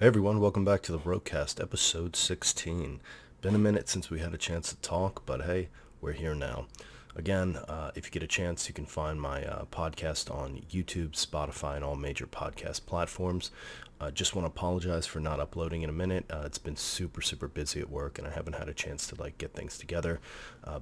Hey everyone, welcome back to the Roadcast, episode 16. Been a minute since we had a chance to talk, but hey, we're here now. Again, if you get a chance, you can find my podcast on YouTube, Spotify, and all major podcast platforms. Just want to apologize for not uploading in a minute. It's been super busy at work, and I haven't had a chance to get things together.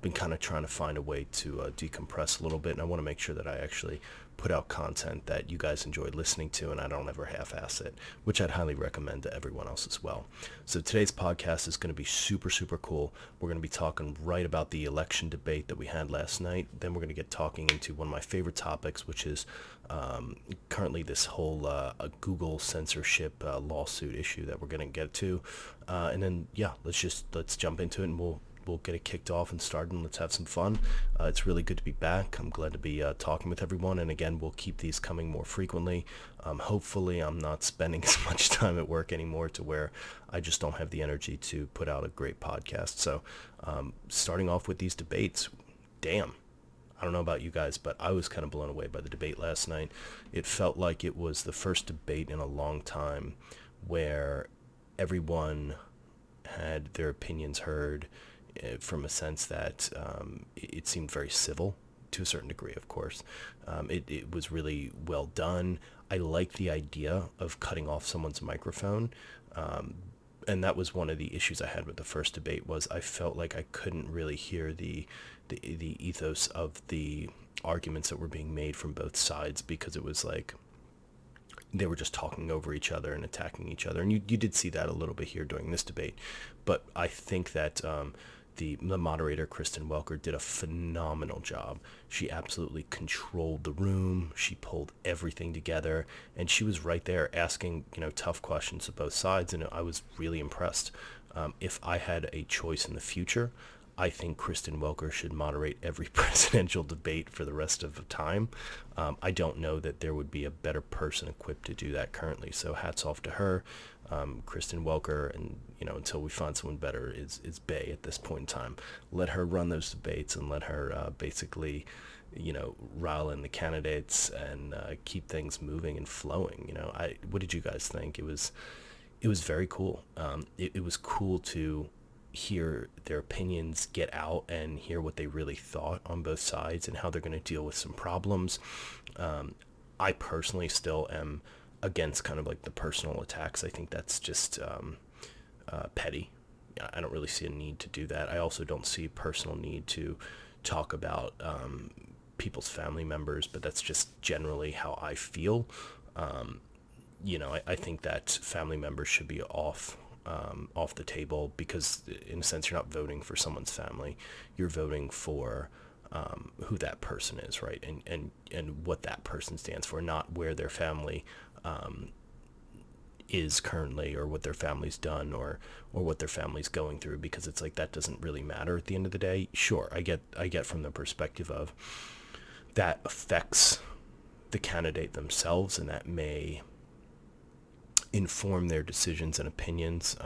Been kind of trying to find a way to decompress a little bit, and I want to make sure that I actually put out content that you guys enjoy listening to, and I don't ever half-ass it, which I'd highly recommend to everyone else as well. So today's podcast is going to be super cool. We're going to be talking right about the election debate that we had last night. Then we're going to get talking into one of my favorite topics, which is currently this whole Google censorship lawsuit issue that we're going to get to. And then, yeah, let's jump into it, and we'll get it kicked off and started, and let's have some fun. It's really good to be back. I'm glad to be talking with everyone, and again, we'll keep these coming more frequently. Hopefully I'm not spending as much time at work anymore to where I just don't have the energy to put out a great podcast. So starting off with these debates, damn, I don't know about you guys, but I was kind of blown away by the debate last night. It felt like it was the first debate in a long time where everyone had their opinions heard, from a sense that it seemed very civil to a certain degree, of course. It was really well done. I like the idea of cutting off someone's microphone. And that was one of the issues I had with the first debate, was I felt like I couldn't really hear the ethos of the arguments that were being made from both sides, because it was like they were just talking over each other and attacking each other. And you did see that a little bit here during this debate. But I think that the moderator, Kristen Welker, did a phenomenal job. She absolutely controlled the room. She pulled everything together, and she was right there asking, tough questions to both sides, and I was really impressed. If I had a choice in the future, I think Kristen Welker should moderate every presidential debate for the rest of the time. I don't know that there would be a better person equipped to do that currently, so hats off to her. Kristen Welker, and until we find someone better, is Bay at this point in time. Let her run those debates, and let her basically rile in the candidates and keep things moving and flowing. What did you guys think? It was very cool. It was cool to hear their opinions get out and hear what they really thought on both sides and how they're going to deal with some problems. I personally still am against kind of like the personal attacks. I think that's just petty. I don't really see a need to do that. I also don't see a personal need to talk about people's family members, but that's just generally how I feel. I think that family members should be off the table, because in a sense you're not voting for someone's family, you're voting for who that person is, right? And what that person stands for, not where their family is currently, or what their family's done, or what their family's going through, because it's like that doesn't really matter at the end of the day. Sure, I get from the perspective of that affects the candidate themselves, and that may inform their decisions and opinions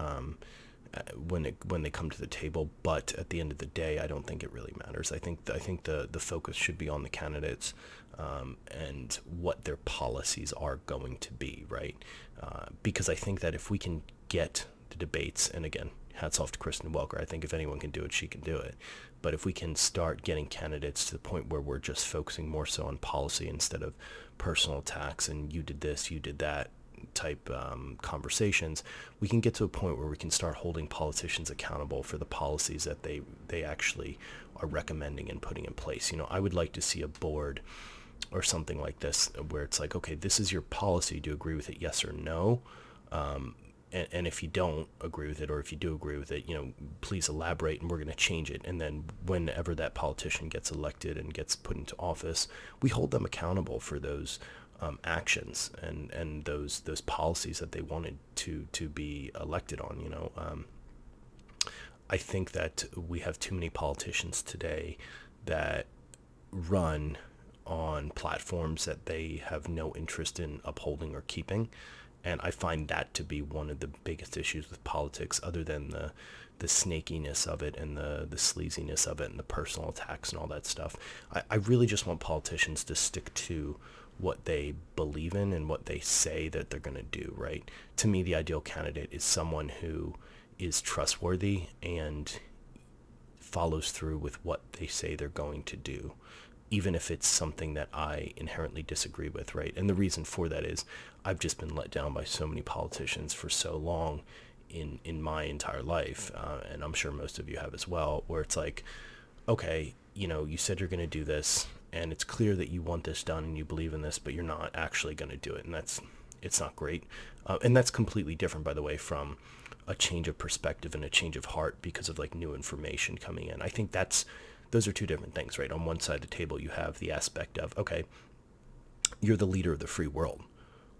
when they come to the table. But at the end of the day, I don't think it really matters. I think the focus should be on the candidates and what their policies are going to be, right? Because I think that if we can get the debates, and again, hats off to Kristen Welker, I think if anyone can do it, she can do it. But if we can start getting candidates to the point where we're just focusing more so on policy instead of personal attacks and you did this, you did that type conversations, we can get to a point where we can start holding politicians accountable for the policies that they actually are recommending and putting in place. I would like to see a board or something like this where it's like, okay, this is your policy. Do you agree with it? Yes or no? And if you don't agree with it, or if you do agree with it, please elaborate, and we're going to change it. And then whenever that politician gets elected and gets put into office, we hold them accountable for those actions and those policies that they wanted to be elected on. I think that we have too many politicians today that run on platforms that they have no interest in upholding or keeping. And I find that to be one of the biggest issues with politics, other than the snakiness of it and the sleaziness of it and the personal attacks and all that stuff. I really just want politicians to stick to what they believe in and what they say that they're going to do, right? To me, the ideal candidate is someone who is trustworthy and follows through with what they say they're going to do, even if it's something that I inherently disagree with, right? And the reason for that is I've just been let down by so many politicians for so long in my entire life, and I'm sure most of you have as well, where it's like, okay, you said you're going to do this, and it's clear that you want this done and you believe in this, but you're not actually going to do it, and it's not great. And that's completely different, by the way, from a change of perspective and a change of heart because of like new information coming in. I think those are two different things, right? On one side of the table, you have the aspect of, okay, you're the leader of the free world.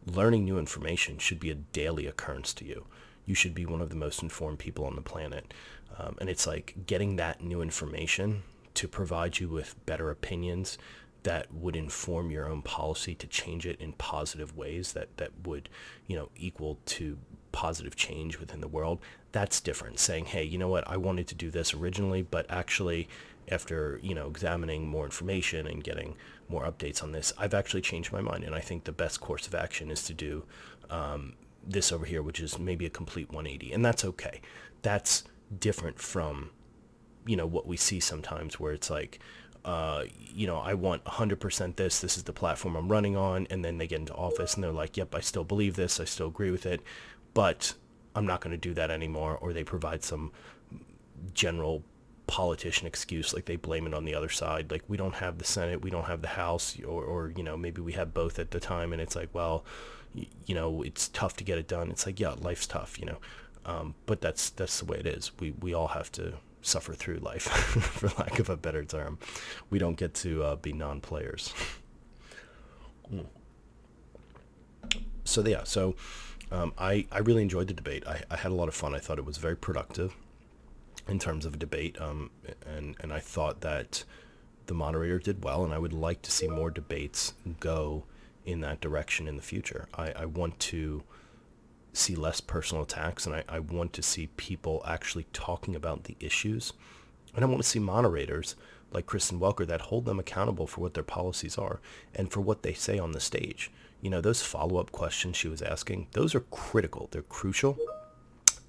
Learning new information should be a daily occurrence to you. You should be one of the most informed people on the planet. And it's like getting that new information to provide you with better opinions that would inform your own policy to change it in positive ways that would, equal to positive change within the world. That's different. Saying, hey, you know what, I wanted to do this originally, but actually after, examining more information and getting more updates on this, I've actually changed my mind. And I think the best course of action is to do this over here, which is maybe a complete 180. And that's okay. That's different from, what we see sometimes where it's like, I want 100% this is the platform I'm running on. And then they get into office and they're like, yep, I still believe this. I still agree with it, but I'm not going to do that anymore. Or they provide some general politician excuse, like they blame it on the other side. Like, we don't have the Senate, we don't have the House, or maybe we have both at the time. And it's like, well, it's tough to get it done. It's like, yeah, life's tough, but that's the way it is. We all have to suffer through life, for lack of a better term. We don't get to be non-players. So I really enjoyed the debate. I had a lot of fun. I thought it was very productive in terms of a debate, and I thought that the moderator did well, and I would like to see more debates go in that direction in the future. I want to see less personal attacks, and I want to see people actually talking about the issues, and I want to see moderators like Kristen Welker that hold them accountable for what their policies are and for what they say on the stage. Those follow-up questions she was asking, those are critical. They're crucial.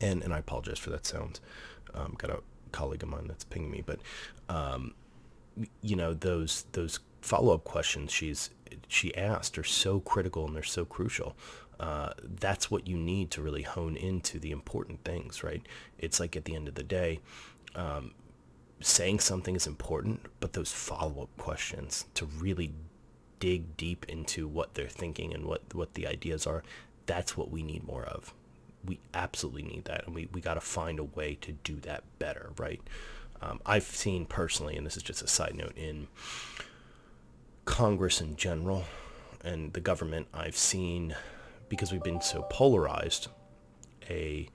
And I apologize for that sound. Got a colleague of mine that's pinging me, but those follow-up questions she asked are so critical and they're so crucial. That's what you need to really hone into the important things, right? It's like at the end of the day, saying something is important, but those follow-up questions to really dig deep into what they're thinking and what the ideas are, that's what we need more of. We absolutely need that, and we got to find a way to do that better, right? I've seen personally, and this is just a side note, in Congress in general and the government, I've seen, because we've been so polarized, a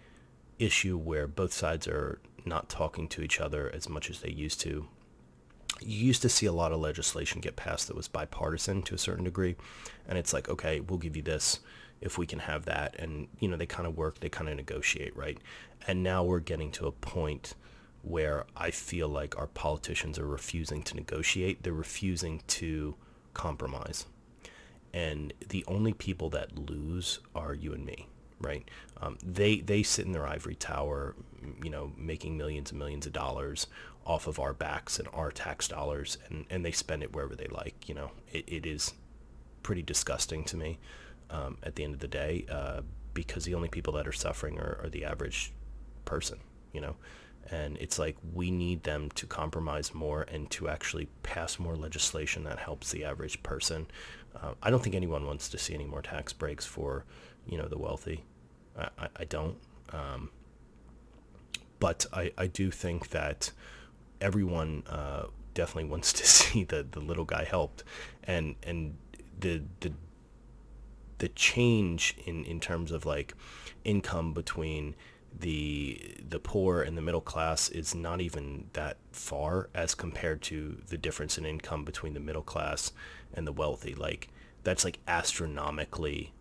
issue where both sides are not talking to each other as much as they used to. You used to see a lot of legislation get passed that was bipartisan to a certain degree, and it's like, okay, we'll give you this if we can have that, and they kind of work, they kind of negotiate, right? And now we're getting to a point where I feel like our politicians are refusing to negotiate. They're refusing to compromise, and the only people that lose are you and me, right? They sit in their ivory tower, making millions and millions of dollars off of our backs and our tax dollars, and they spend it wherever they like. It is pretty disgusting to me at the end of the day, because the only people that are suffering are the average person, and it's like we need them to compromise more and to actually pass more legislation that helps the average person. I don't think anyone wants to see any more tax breaks for the wealthy. I don't, but I do think that everyone definitely wants to see the little guy helped, and the change in terms of like income between the poor and the middle class is not even that far as compared to the difference in income between the middle class and the wealthy. Like, that's like astronomically,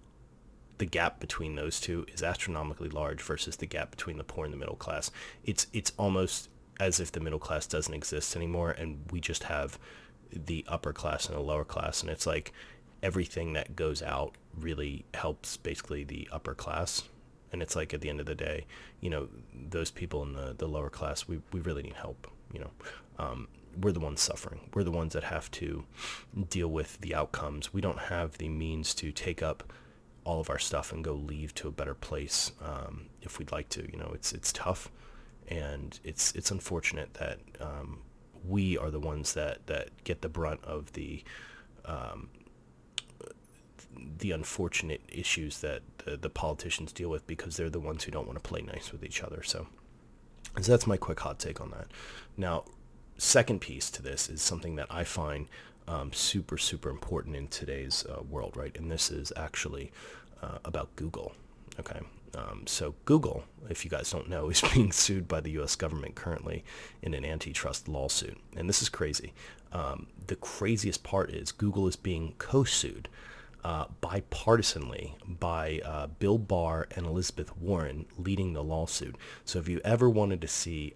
the gap between those two is astronomically large versus the gap between the poor and the middle class. It's almost as if the middle class doesn't exist anymore, and we just have the upper class and the lower class. And it's like, everything that goes out really helps basically the upper class. And it's like, at the end of the day, those people in the lower class, we really need help. We're the ones suffering. We're the ones that have to deal with the outcomes. We don't have the means to take up all of our stuff and go leave to a better place if we'd like to. It's tough, and it's unfortunate that we are the ones that get the brunt of the unfortunate issues that the politicians deal with, because they're the ones who don't want to play nice with each other. So that's my quick hot take on that. Now, second piece to this is something that I find super, super important in today's world, right? And this is actually about Google. Okay. So Google, if you guys don't know, is being sued by the U.S. government currently in an antitrust lawsuit. And this is crazy. The craziest part is Google is being co-sued bipartisanly by Bill Barr and Elizabeth Warren, leading the lawsuit. So if you ever wanted to see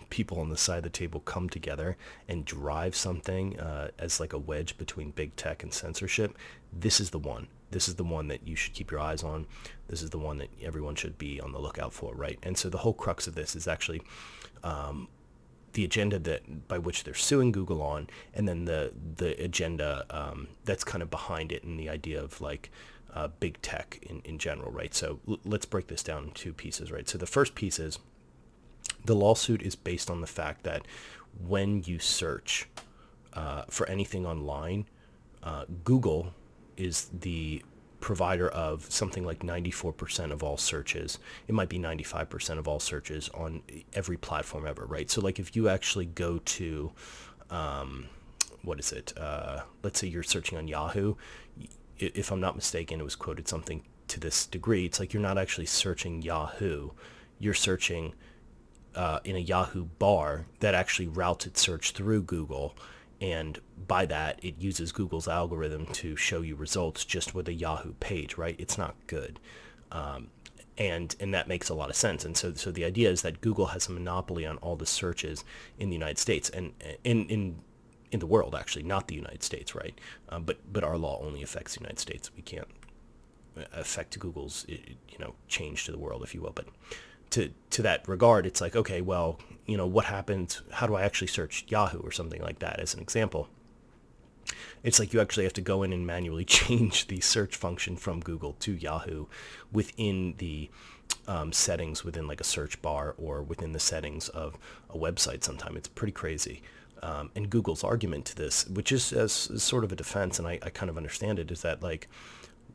people on the side of the table come together and drive something as like a wedge between big tech and censorship, this is the one. This is the one that you should keep your eyes on. This is the one that everyone should be on the lookout for, right? And so the whole crux of this is actually the agenda by which they're suing Google on, and then the agenda that's kind of behind it, and the idea of like big tech in general, right? So let's break this down in two pieces, right? So the first piece is the lawsuit is based on the fact that when you search for anything online, Google is the provider of something like 94% of all searches. It might be 95% of all searches on every platform ever, right? So like if you actually go to, let's say you're searching on Yahoo, if I'm not mistaken, it was quoted something to this degree. It's like you're not actually searching Yahoo. You're searching in a Yahoo bar that actually routes its search through Google. And by that, it uses Google's algorithm to show you results just with a Yahoo page, right? It's not good. And that makes a lot of sense. And so the idea is that Google has a monopoly on all the searches in the United States and in the world, actually, not the United States, right? But our law only affects the United States. We can't affect Google's change to the world, if you will. But to that regard, it's like, okay, well, what happens? How do I actually search Yahoo or something like that as an example? It's like you actually have to go in and manually change the search function from Google to Yahoo within the settings within like a search bar or within the settings of a website sometime. It's pretty crazy. And Google's argument to this, which is as sort of a defense, and I kind of understand it, is that like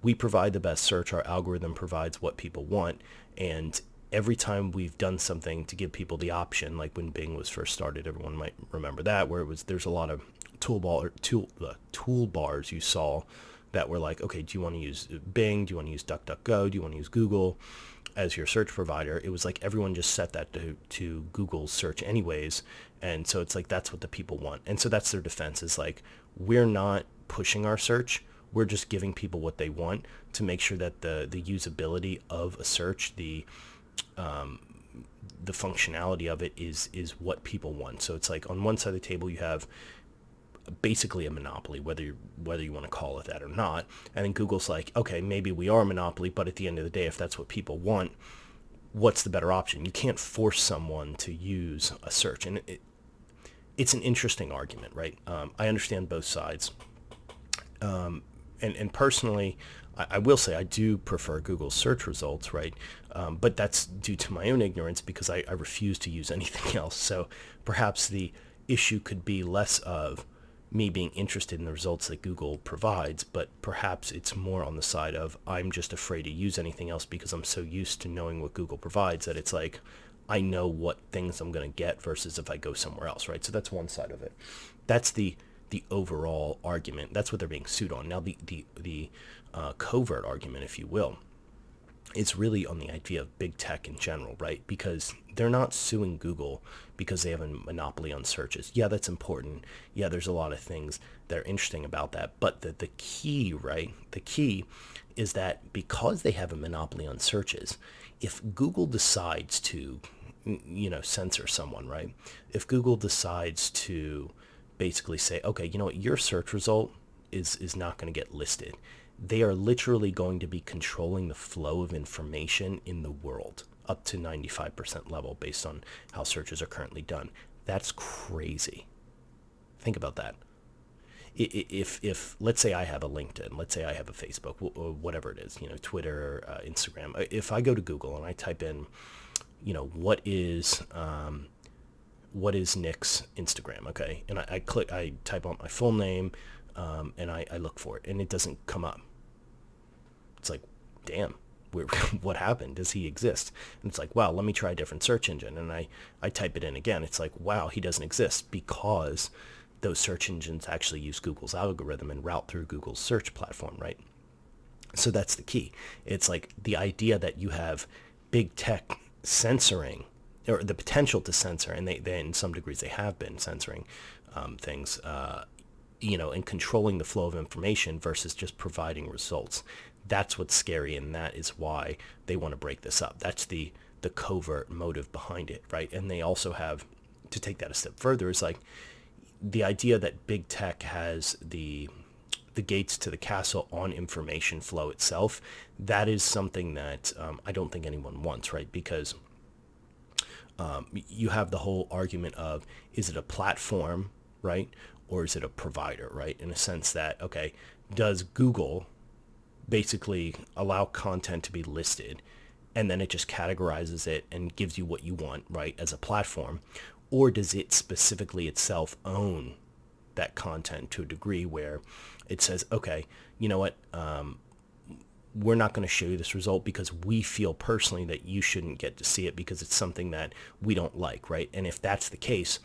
we provide the best search, our algorithm provides what people want, and every time we've done something to give people the option, like when Bing was first started, everyone might remember that, where there's a lot of toolbars you saw that were like, okay, do you want to use Bing? Do you want to use DuckDuckGo? Do you want to use Google as your search provider? It was like everyone just set that to Google's search anyways. And so it's like, that's what the people want. And so that's their defense, is like, we're not pushing our search. We're just giving people what they want to make sure that the usability of a search, the functionality of it is what people want. So it's like on one side of the table you have basically a monopoly, whether you want to call it that or not. And then Google's like, okay, maybe we are a monopoly, but at the end of the day, if that's what people want, what's the better option? You can't force someone to use a search. And it's an interesting argument, right? I understand both sides. And personally, I will say I do prefer Google's search results, right? But that's due to my own ignorance, because I refuse to use anything else. So perhaps the issue could be less of me being interested in the results that Google provides, but perhaps it's more on the side of I'm just afraid to use anything else because I'm so used to knowing what Google provides that it's like I know what things I'm going to get versus if I go somewhere else, right? So that's one side of it. That's the overall argument. That's what they're being sued on. Now the covert argument, if you will, it's really on the idea of big tech in general, right? Because they're not suing Google because they have a monopoly on searches. Yeah, that's important. Yeah, there's a lot of things that are interesting about that. But the key, right? The key is that because they have a monopoly on searches, if Google decides to, censor someone, right? If Google decides to basically say, okay, you know what, your search result is not going to get listed. They are literally going to be controlling the flow of information in the world up to 95% level based on how searches are currently done. That's crazy. Think about that. If let's say I have a LinkedIn, let's say I have a Facebook, or whatever it is, Twitter, Instagram. If I go to Google and I type in, what is Nick's Instagram, okay, and I type out my full name, and I look for it, and it doesn't come up. It's like, damn, what happened? Does he exist? And it's like, wow, let me try a different search engine, and I type it in again. It's like, wow, he doesn't exist, because those search engines actually use Google's algorithm and route through Google's search platform, right? So that's the key. It's like the idea that you have big tech censoring, or the potential to censor, and they in some degrees they have been censoring things, and controlling the flow of information versus just providing results. That's what's scary, and that is why they want to break this up. That's the covert motive behind it, right? And they also have, to take that a step further, is like the idea that big tech has the gates to the castle on information flow itself. That is something that I don't think anyone wants, right? Because you have the whole argument of, is it a platform, right? Or is it a provider, right? In a sense that, okay, does Google basically allow content to be listed and then it just categorizes it and gives you what you want, right, as a platform? Or does it specifically itself own that content to a degree where it says, okay, you know what, we're not going to show you this result because we feel personally that you shouldn't get to see it because it's something that we don't like, right? And if that's the case,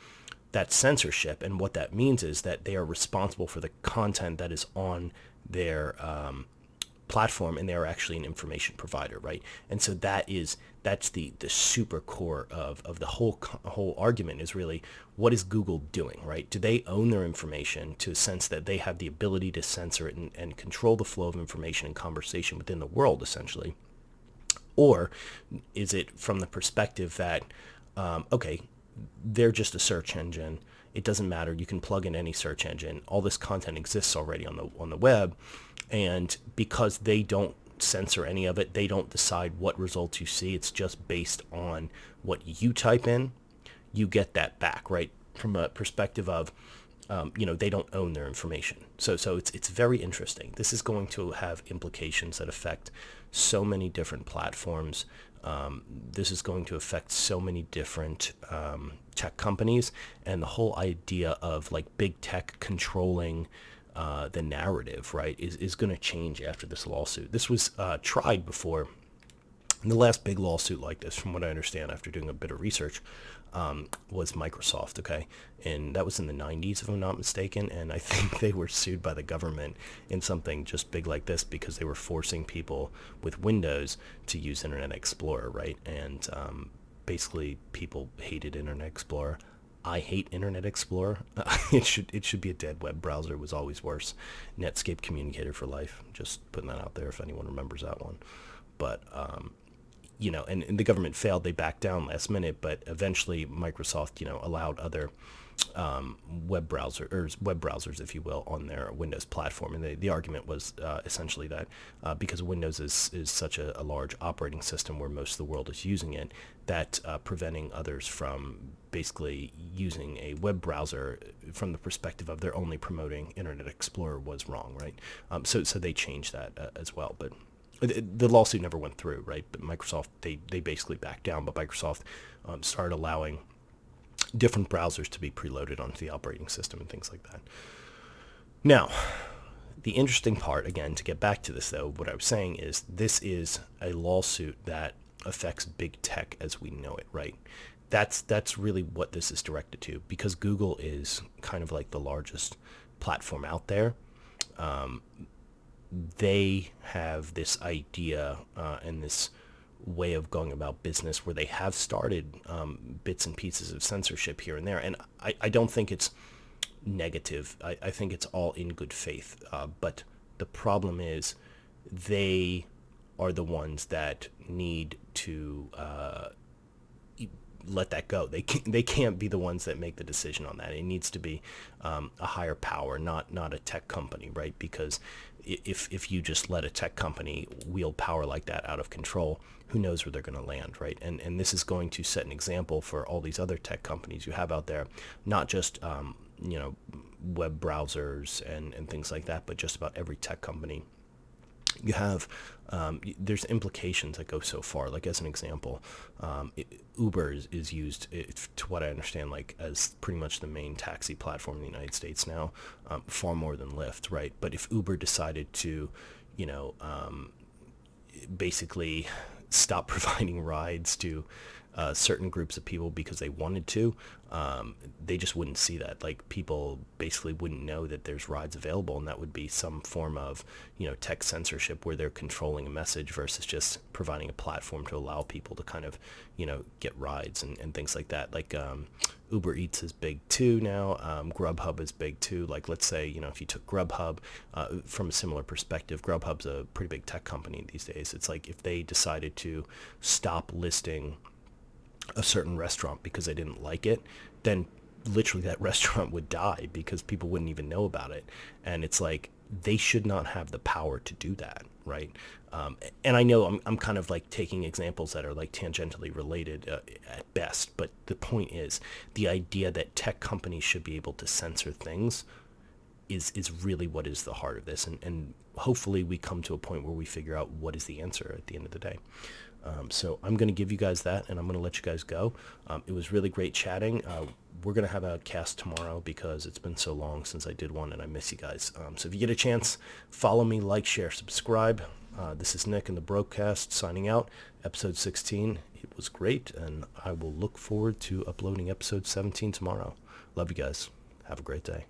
that's censorship. And what that means is that they are responsible for the content that is on their platform, and they are actually an information provider, right? And so that's the super core of the whole argument, is really, what is Google doing, right? Do they own their information to a sense that they have the ability to censor it and control the flow of information and conversation within the world, essentially? Or is it from the perspective that, okay, they're just a search engine, it doesn't matter, you can plug in any search engine, all this content exists already on the web, and because they don't censor any of it, they don't decide what results you see, it's just based on what you type in, you get that back, right? From a perspective of, they don't own their information. So it's very interesting. This is going to have implications that affect so many different platforms. This is going to affect so many different tech companies, and the whole idea of like big tech controlling the narrative, right, is going to change after this lawsuit. This was tried before. And the last big lawsuit like this, from what I understand after doing a bit of research, was Microsoft, okay? And that was in the 90s, if I'm not mistaken, and I think they were sued by the government in something just big like this because they were forcing people with Windows to use Internet Explorer, right? And basically people hated Internet Explorer. I hate Internet Explorer. It should be a dead web browser. It was always worse. Netscape Communicator for life. Just putting that out there if anyone remembers that one. But and the government failed. They backed down last minute, but eventually Microsoft, allowed other web browsers, if you will, on their Windows platform. And the argument was essentially that because Windows is such a large operating system where most of the world is using it, that preventing others from basically using a web browser from the perspective of they're only promoting Internet Explorer was wrong, right? So they changed that as well, but the lawsuit never went through, right? But Microsoft, they basically backed down, but Microsoft started allowing different browsers to be preloaded onto the operating system and things like that. Now, the interesting part, again, to get back to this though, what I was saying is this is a lawsuit that affects big tech as we know it, right? That's really what this is directed to, because Google is kind of like the largest platform out there. They have this idea and this way of going about business where they have started bits and pieces of censorship here and there. And I don't think it's negative. I think it's all in good faith. But the problem is they are the ones that need to let that go. They can't be the ones that make the decision on that. It needs to be a higher power, not a tech company, right? Because if you just let a tech company wield power like that out of control, who knows where they're going to land, right? And this is going to set an example for all these other tech companies you have out there, not just web browsers and things like that, but just about every tech company. You have there's implications that go so far. Like, as an example, Uber is used, to what I understand, like as pretty much the main taxi platform in the United States now, far more than Lyft, right? But if Uber decided to, basically stop providing rides to certain groups of people because they wanted to, they just wouldn't see that. Like, people basically wouldn't know that there's rides available, and that would be some form of, tech censorship where they're controlling a message versus just providing a platform to allow people to kind of, get rides and things like that. Like, Uber Eats is big too now. Grubhub is big too. Like, let's say, if you took Grubhub, from a similar perspective, Grubhub's a pretty big tech company these days. It's like if they decided to stop listing a certain restaurant because they didn't like it, then literally that restaurant would die because people wouldn't even know about it. And it's like, they should not have the power to do that, right? And I know I'm kind of like taking examples that are like tangentially related at best, but the point is, the idea that tech companies should be able to censor things is really what is the heart of this. And hopefully we come to a point where we figure out what is the answer at the end of the day. So I'm going to give you guys that, and I'm going to let you guys go. It was really great chatting. We're going to have a cast tomorrow because it's been so long since I did one, and I miss you guys. So if you get a chance, follow me, like, share, subscribe. This is Nick in the Broadcast signing out. Episode 16. It was great, and I will look forward to uploading episode 17 tomorrow. Love you guys. Have a great day.